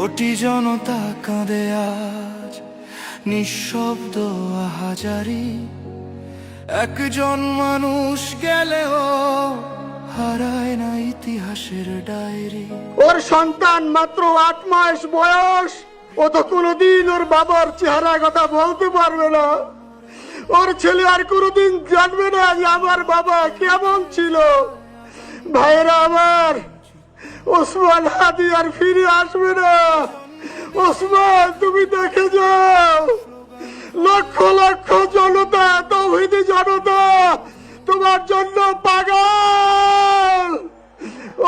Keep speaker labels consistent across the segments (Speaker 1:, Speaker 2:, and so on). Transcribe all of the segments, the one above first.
Speaker 1: কোটি জনতা কাঁদে আজ নিঃশব্দ আহাজারি। একজন মানুষ গেলেও হারায় না ইতিহাসের ডায়েরি।
Speaker 2: ওর সন্তান মাত্র 8 মাস বয়স, ও তো কোনোদিন ওর বাবার চেহারা কথা বলতে পারবে না। ওর ছেলে আর কোনোদিন জানবে না যে আমার বাবা কেমন ছিল। ভাইরা আমার, ওসমান হাদি আর ফিরে আসবে না। ওসমান, তুমি দেখে যাও, লক্ষ লক্ষ জনতা, তৌহিদি জনতা তোমার জন্য পাগল।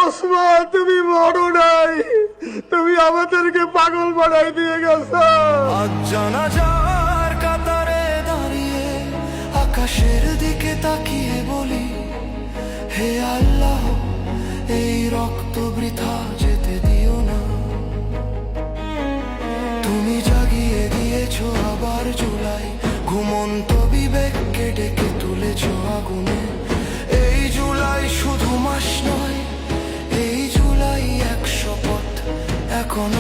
Speaker 2: ওসমান, তুমি মরো নাই, তুমি আমাদেরকে পাগল বানাই দিয়ে গেছো।
Speaker 1: আজ জানাজার কাতারে দাঁড়িয়ে আকাশের দিকে তাকিয়ে বলি, হে আল্লাহ, এই রক্ত বৃথা যেতে দিও না। তুমি জাগিয়ে দিয়েছো আবার জুলাই, ঘুমন্ত বিবেককে ডেকে তুলেছো আগুনে। এই জুলাই শুধু মাস নয়, এই জুলাই এক শপথ, এখন